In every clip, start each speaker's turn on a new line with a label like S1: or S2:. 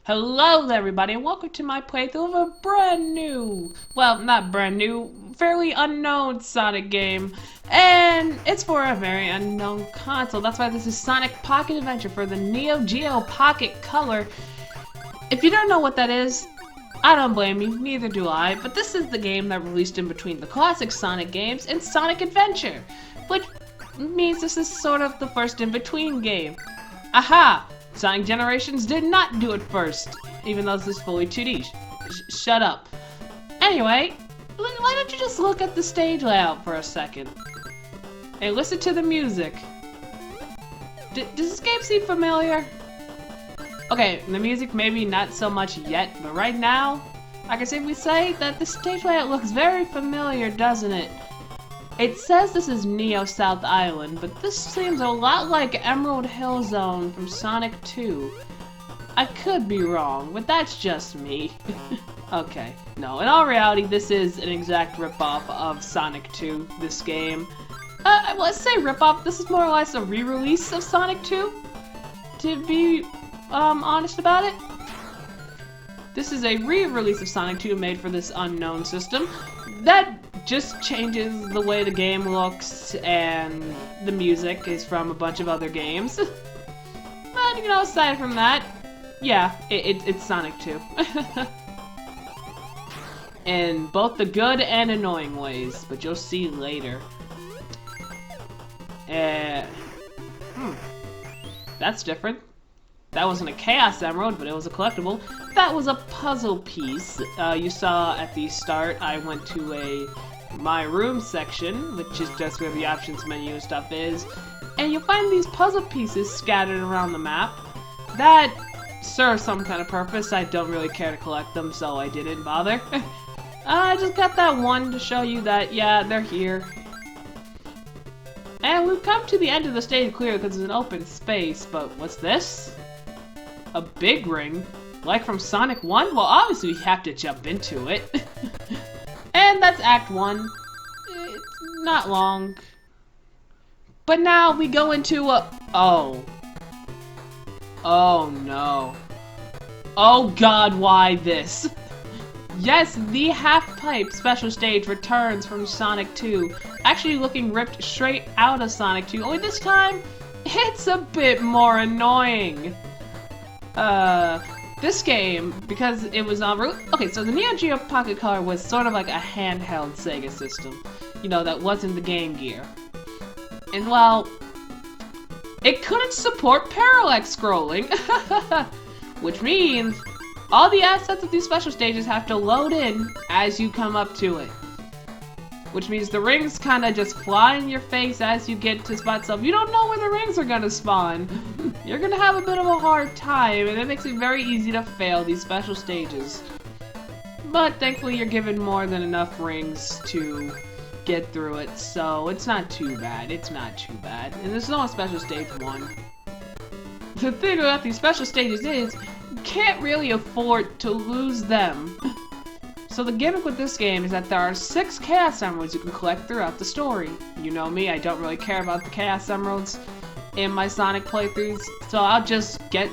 S1: Hello there everybody and welcome to my playthrough of a brand new, well not brand new, fairly unknown Sonic game. And it's for a very unknown console. That's why this is Sonic Pocket Adventure for the Neo Geo Pocket Color. If you don't know what that is, I don't blame you, neither do I, but this is the game that released in between the classic Sonic games and Sonic Adventure, which means this is sort of the first in-between game. Aha! Sonic Generations did not do it first, even though this is fully 2D. Shut up. Anyway, why don't you just look at the stage layout for a second? And listen to the music. Does this game seem familiar? Okay, the music maybe not so much yet, but right now, I can safely say that the stage layout looks very familiar, doesn't it? It says this is Neo South Island, but this seems a lot like Emerald Hill Zone from Sonic 2. I could be wrong, but that's just me. Okay, no, in all reality, this is an exact ripoff of Sonic 2, this game. Let's say ripoff, this is more or less a re-release of Sonic 2, to be honest about it. This is a re-release of Sonic 2 made for this unknown system that just changes the way the game looks, and the music is from a bunch of other games. But, you know, aside from that, yeah, it's Sonic 2. In both the good and annoying ways, but you'll see later. That's different. That wasn't a Chaos Emerald, but it was a collectible. That was a puzzle piece. You saw at the start, I went to My Room section, which is just where the options menu and stuff is. And you'll find these puzzle pieces scattered around the map that serve some kind of purpose. I don't really care to collect them, so I didn't bother. I just got that one to show you that, yeah, they're here. And we've come to the end of the stage clear because it's an open space, but what's this? A big ring? Like from Sonic 1? Well, obviously we have to jump into it. And that's Act 1. It's not long. But now we go into a... Oh. Oh no. Oh god, why this? Yes, the half-pipe special stage returns from Sonic 2. Actually looking ripped straight out of Sonic 2. Only this time, it's a bit more annoying. This game, because it was on... Okay, so the Neo Geo Pocket Color was sort of like a handheld Sega system. You know, that wasn't the Game Gear. And, well, it couldn't support parallax scrolling. Which means all the assets of these special stages have to load in as you come up to it. Which means the rings kind of just fly in your face as you get to spots. So if you don't know where the rings are going to spawn, you're going to have a bit of a hard time, and it makes it very easy to fail these special stages. But thankfully you're given more than enough rings to get through it, so it's not too bad. It's not too bad. And there's no special stage 1. The thing about these special stages is, you can't really afford to lose them. So the gimmick with this game is that there are 6 Chaos Emeralds you can collect throughout the story. You know me, I don't really care about the Chaos Emeralds in my Sonic playthroughs, so I'll just get,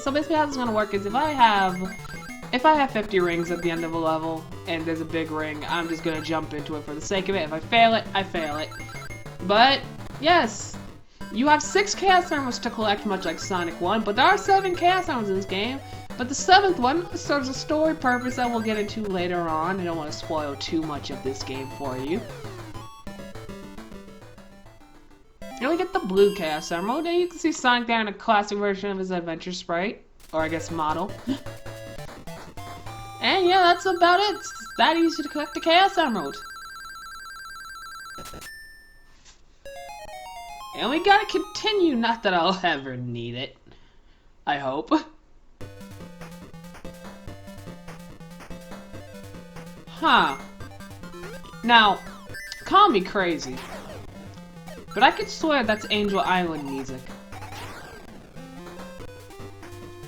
S1: so basically how this is gonna work is if I have 50 rings at the end of a level, and there's a big ring, I'm just gonna jump into it for the sake of it. If I fail it, I fail it. But, yes, you have 6 Chaos Emeralds to collect, much like Sonic 1, but there are 7 Chaos Emeralds in this game. But the 7th one serves a story purpose that we'll get into later on. I don't want to spoil too much of this game for you. And we get the blue Chaos Emerald, and you can see Sonic there in a classic version of his adventure sprite. Or I guess model. And yeah, that's about it. It's that easy to collect the Chaos Emerald. And we gotta continue, not that I'll ever need it. I hope. Huh. Now, call me crazy, but I could swear that's Angel Island music.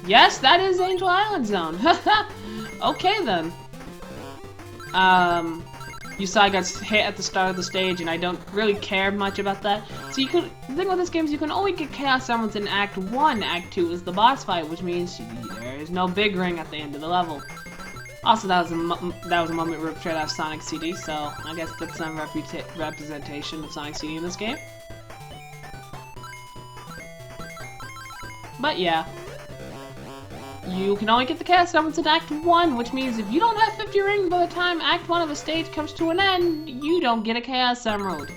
S1: Yes, that is Angel Island Zone. Okay then. You saw I got hit at the start of the stage, and I don't really care much about that. So the thing with this game is you can only get Chaos Emeralds in Act 1. Act 2 is the boss fight, which means there's there's no big ring at the end of the level. Also, that was a moment ripped straight out of Sonic CD, so I guess that's some representation of Sonic CD in this game. But yeah. You can only get the Chaos Emeralds in Act 1, which means if you don't have 50 rings by the time Act 1 of a stage comes to an end, you don't get a Chaos Emerald.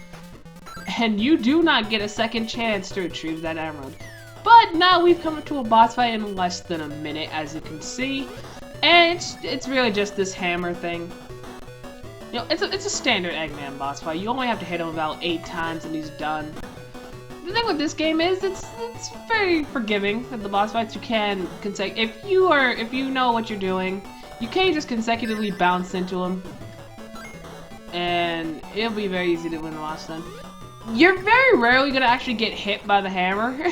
S1: And you do not get a second chance to retrieve that emerald. But now we've come to a boss fight in less than a minute, as you can see. And it's really just this hammer thing. You know, it's a standard Eggman boss fight. You only have to hit him about 8 times and he's done. The thing with this game is it's very forgiving with the boss fights. You can if you know what you're doing, you can just consecutively bounce into them, and it'll be very easy to win the boss then. You're very rarely gonna actually get hit by the hammer.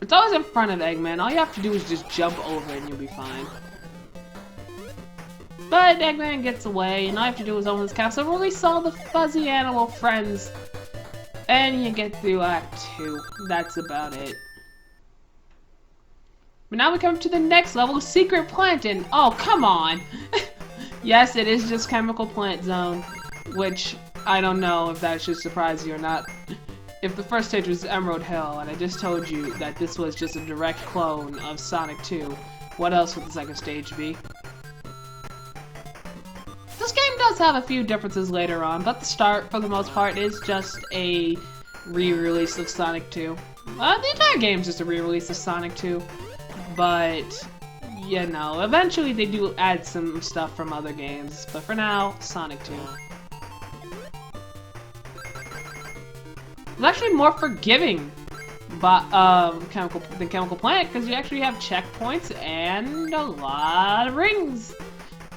S1: It's always in front of Eggman. All you have to do is just jump over it and you'll be fine. But Eggman gets away, and all you have to do is open this castle, release all the fuzzy animal friends. And you get through Act 2. That's about it. But now we come to the next level, Secret Plant, and oh, come on! Yes, it is just Chemical Plant Zone, which I don't know if that should surprise you or not. If the first stage was Emerald Hill, and I just told you that this was just a direct clone of Sonic 2, what else would the second stage be? This game does have a few differences later on, but the start, for the most part, is just a re-release of Sonic 2. The entire game is just a re-release of Sonic 2, but, you know, eventually they do add some stuff from other games, but for now, Sonic 2. It's actually more forgiving than Chemical Plant, because you actually have checkpoints and a lot of rings.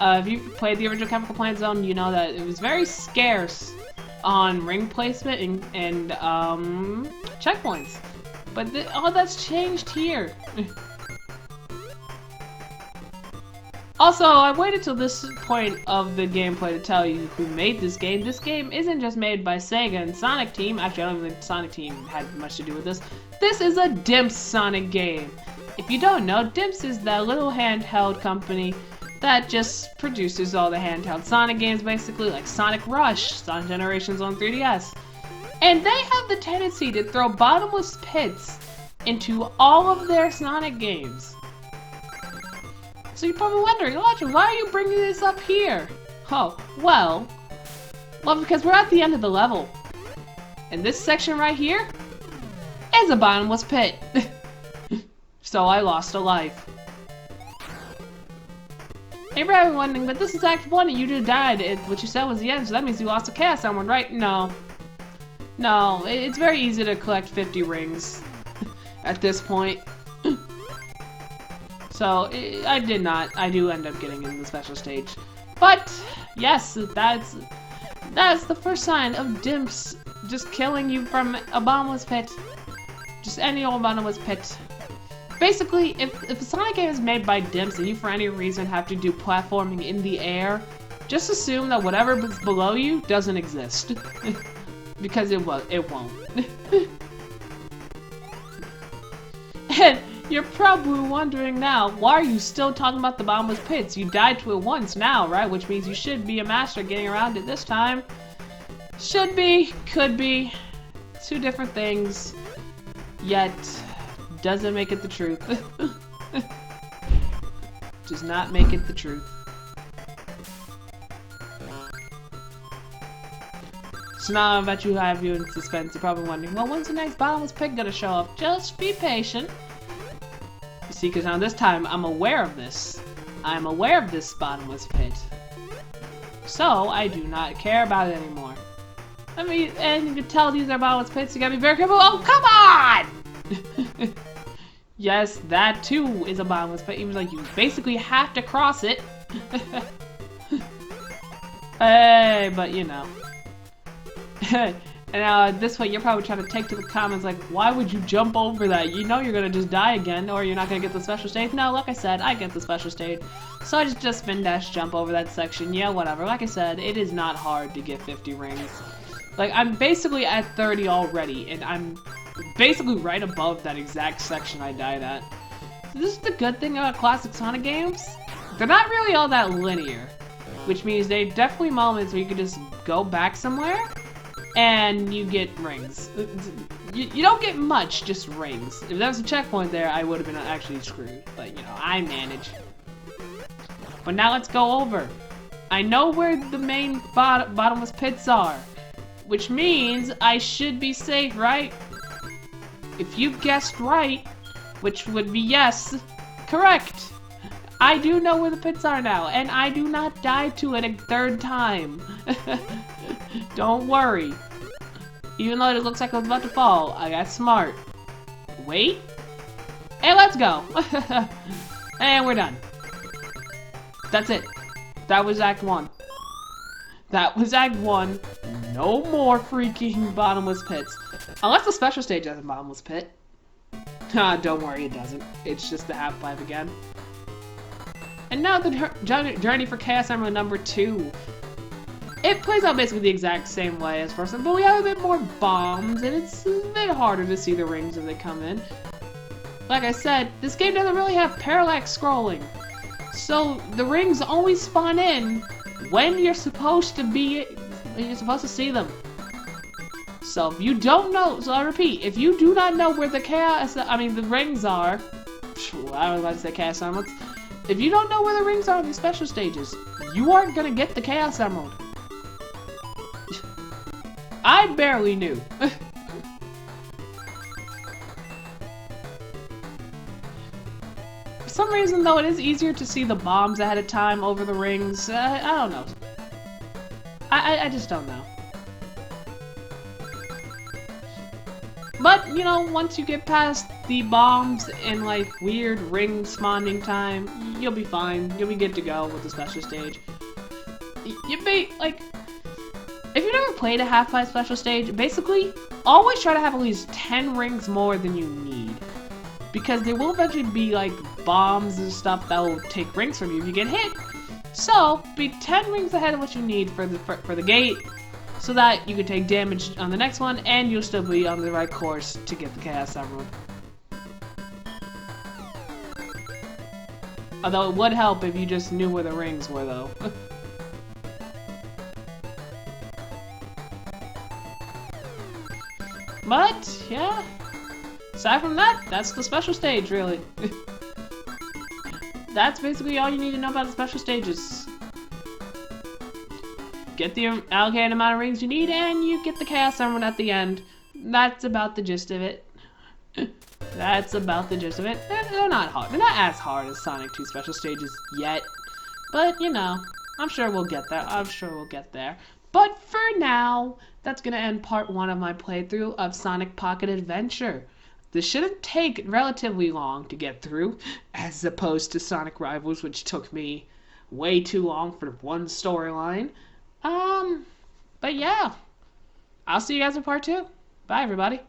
S1: If you played the original Chemical Plant Zone, you know that it was very scarce on ring placement and checkpoints. But all that's changed here. Also, I waited till this point of the gameplay to tell you who made this game. This game isn't just made by Sega and Sonic Team. Actually, I don't even think Sonic Team had much to do with this. This is a Dimps Sonic game. If you don't know, Dimps is that little handheld company that just produces all the handheld Sonic games, basically, like Sonic Rush, Sonic Generations on 3DS. And they have the tendency to throw bottomless pits into all of their Sonic games. So you're probably wondering, Elijah, why are you bringing this up here? Oh, well, because we're at the end of the level. And this section right here is a bottomless pit. So I lost a life. You're probably wondering, but this is Act 1 and you just died. What you said was the end, so that means you lost a Chaos Emerald, right? No. No, it's very easy to collect 50 rings at this point. So, I do end up getting in the special stage. But, yes, that's the first sign of Dimps just killing you from a bottomless pit. Just any old bottomless pit. Basically, if a Sonic game is made by Dimps and you for any reason have to do platforming in the air, just assume that whatever is below you doesn't exist. Because it won't. And you're probably wondering now, why are you still talking about the bottomless pits? You died to it once now, right? Which means you should be a master getting around it this time. Should be, could be, 2 different things, yet doesn't make it the truth. Does not make it the truth. So now I bet you have you in suspense. You're probably wondering, well, when's the next bottomless pit gonna show up? Just be patient. You see, because now this time I'm aware of this. I'm aware of this bottomless pit. So I do not care about it anymore. I mean, and you can tell these are bottomless pits. You gotta be very careful. Oh, come on! Yes, that too is a bottomless pit. Even like you basically have to cross it. Hey, but you know. And at this point, you're probably trying to take to the comments like, why would you jump over that? You know you're gonna just die again, or you're not gonna get the special stage. No, like I said, I get the special stage. So I just spin dash jump over that section. Yeah, whatever. Like I said, it is not hard to get 50 rings. Like, I'm basically at 30 already, and I'm basically right above that exact section I died at. This is the good thing about classic Sonic games. They're not really all that linear, which means they definitely moments where you can just go back somewhere and you get rings. You don't get much, just rings. If there was a checkpoint there, I would have been actually screwed. But, you know, I manage. But now let's go over. I know where the main bottomless pits are, which means I should be safe, right? If you guessed right, which would be yes, correct. I do know where the pits are now, and I do not die to it a third time. Don't worry. Even though it looks like I was about to fall, I got smart. Wait. And let's go. And we're done. That's it. That was Act 1. That was Act 1. No more freaking bottomless pits. Unless the special stage has a bottomless pit. Don't worry, it doesn't. It's just the half-pipe again. And now the journey for Chaos Emerald number 2. It plays out basically the exact same way as first one, but we have a bit more bombs, and it's a bit harder to see the rings as they come in. Like I said, this game doesn't really have parallax scrolling, so the rings only spawn in when you're supposed to see them. So if you don't know, so I repeat, if you do not know where the rings are, I was about to say Chaos Emeralds. If you don't know where the rings are in the special stages, you aren't gonna get the Chaos Emerald. I barely knew. For some reason, though, it is easier to see the bombs ahead of time over the rings. I don't know. I just don't know. But, you know, once you get past the bombs and, like, weird ring spawning time, you'll be fine. You'll be good to go with the special stage. You'd be, like... If you've never played a half-pipe special stage, basically, always try to have at least 10 rings more than you need. Because there will eventually be, like, bombs and stuff that will take rings from you if you get hit. So, be 10 rings ahead of what you need for the gate, so that you can take damage on the next one, and you'll still be on the right course to get the Chaos Emerald. Although it would help if you just knew where the rings were, though. But, yeah. Aside from that, that's the special stage, really. That's basically all you need to know about the special stages. Get the allocated amount of rings you need, and you get the Chaos Emerald at the end. That's about the gist of it. That's about the gist of it. They're not hard. They're not as hard as Sonic 2 special stages yet. But, you know, I'm sure we'll get there. I'm sure we'll get there. But for now, that's going to end part 1 of my playthrough of Sonic Pocket Adventure. This shouldn't take relatively long to get through, as opposed to Sonic Rivals, which took me way too long for one storyline. But yeah, I'll see you guys in part 2. Bye, everybody.